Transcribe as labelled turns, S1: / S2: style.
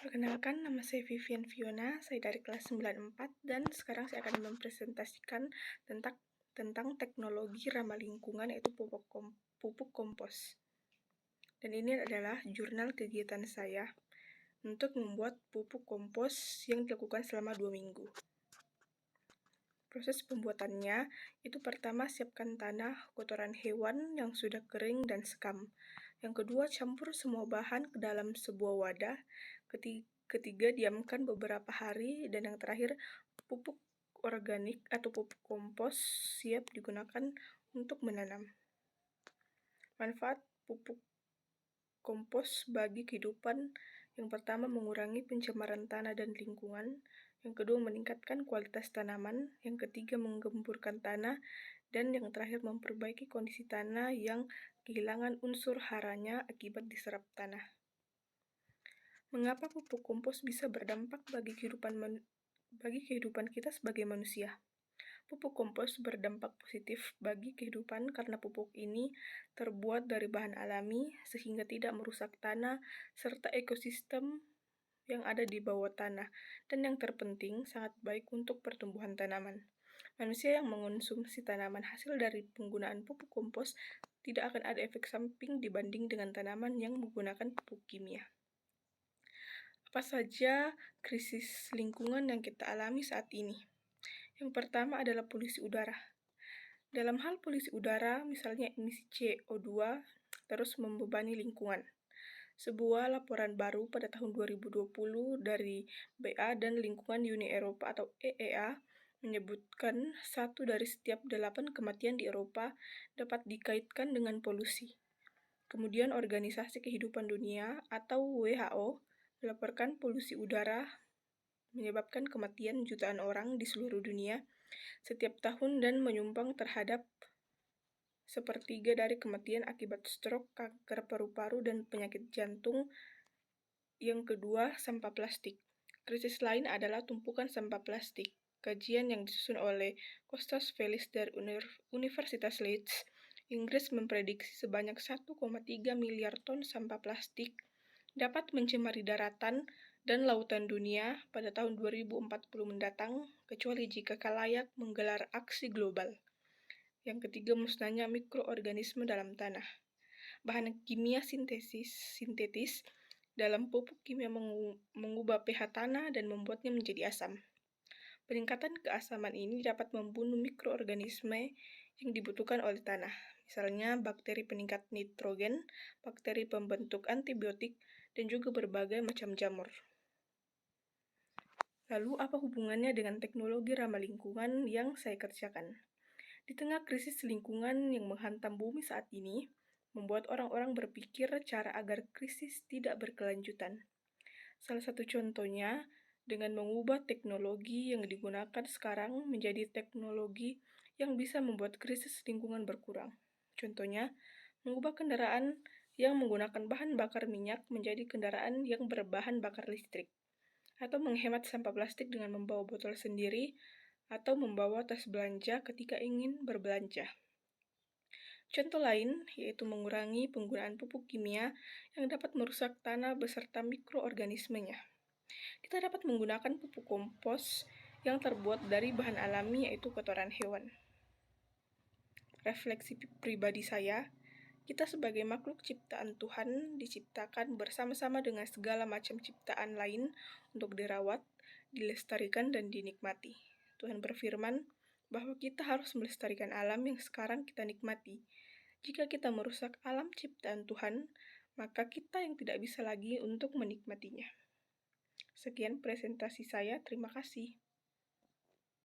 S1: Perkenalkan, nama saya Vivian Fiona, saya dari kelas 94, dan sekarang saya akan mempresentasikan tentang teknologi ramah lingkungan, yaitu pupuk kompos. Dan ini adalah jurnal kegiatan saya untuk membuat pupuk kompos yang dilakukan selama 2 minggu. Proses pembuatannya, itu pertama siapkan tanah, kotoran hewan yang sudah kering dan sekam. Yang kedua, campur semua bahan ke dalam sebuah wadah. Ketiga, diamkan beberapa hari. Dan yang terakhir, pupuk organik atau pupuk kompos siap digunakan untuk menanam. Manfaat pupuk kompos bagi kehidupan: yang pertama, mengurangi pencemaran tanah dan lingkungan. Yang kedua, meningkatkan kualitas tanaman. Yang ketiga, menggemburkan tanah. Dan yang terakhir, memperbaiki kondisi tanah yang kehilangan unsur haranya akibat diserap tanah. Mengapa pupuk kompos bisa berdampak bagi kehidupan kita sebagai manusia? Pupuk kompos berdampak positif bagi kehidupan karena pupuk ini terbuat dari bahan alami sehingga tidak merusak tanah serta ekosistem yang ada di bawah tanah. Dan yang terpenting, sangat baik untuk pertumbuhan tanaman. Manusia yang mengonsumsi tanaman hasil dari penggunaan pupuk kompos tidak akan ada efek samping dibanding dengan tanaman yang menggunakan pupuk kimia. Apa saja krisis lingkungan yang kita alami saat ini? Yang pertama adalah polusi udara. Dalam hal polusi udara, misalnya emisi CO2 terus membebani lingkungan. Sebuah laporan baru pada tahun 2020 dari BA dan Lingkungan Uni Eropa atau EEA menyebutkan 1 dari setiap 8 kematian di Eropa dapat dikaitkan dengan polusi. Kemudian Organisasi Kehidupan Dunia atau WHO melaporkan polusi udara menyebabkan kematian jutaan orang di seluruh dunia setiap tahun dan menyumbang terhadap sepertiga dari kematian akibat stroke, kanker paru-paru, dan penyakit jantung. Yang kedua, sampah plastik. Krisis lain adalah tumpukan sampah plastik. Kajian yang disusun oleh Kostas Velis dari Universitas Leeds, Inggris memprediksi sebanyak 1,3 miliar ton sampah plastik dapat mencemari daratan dan lautan dunia pada tahun 2040 mendatang, kecuali jika kalayak menggelar aksi global. Yang ketiga, musnahnya mikroorganisme dalam tanah. Bahan kimia sintetis dalam pupuk kimia mengubah pH tanah dan membuatnya menjadi asam. Peningkatan keasaman ini dapat membunuh mikroorganisme yang dibutuhkan oleh tanah, misalnya bakteri peningkat nitrogen, bakteri pembentuk antibiotik, dan juga berbagai macam jamur. Lalu, apa hubungannya dengan teknologi ramah lingkungan yang saya kerjakan? Di tengah krisis lingkungan yang menghantam bumi saat ini, membuat orang-orang berpikir cara agar krisis tidak berkelanjutan. Salah satu contohnya, dengan mengubah teknologi yang digunakan sekarang menjadi teknologi yang bisa membuat krisis lingkungan berkurang. Contohnya, mengubah kendaraan yang menggunakan bahan bakar minyak menjadi kendaraan yang berbahan bakar listrik, atau menghemat sampah plastik dengan membawa botol sendiri atau membawa tas belanja ketika ingin berbelanja. Contoh lain yaitu mengurangi penggunaan pupuk kimia yang dapat merusak tanah beserta mikroorganismenya. Kita dapat menggunakan pupuk kompos yang terbuat dari bahan alami yaitu kotoran hewan. Refleksi pribadi saya, kita sebagai makhluk ciptaan Tuhan diciptakan bersama-sama dengan segala macam ciptaan lain untuk dirawat, dilestarikan, dan dinikmati. Tuhan berfirman bahwa kita harus melestarikan alam yang sekarang kita nikmati. Jika kita merusak alam ciptaan Tuhan, maka kita yang tidak bisa lagi untuk menikmatinya. Sekian presentasi saya, terima kasih.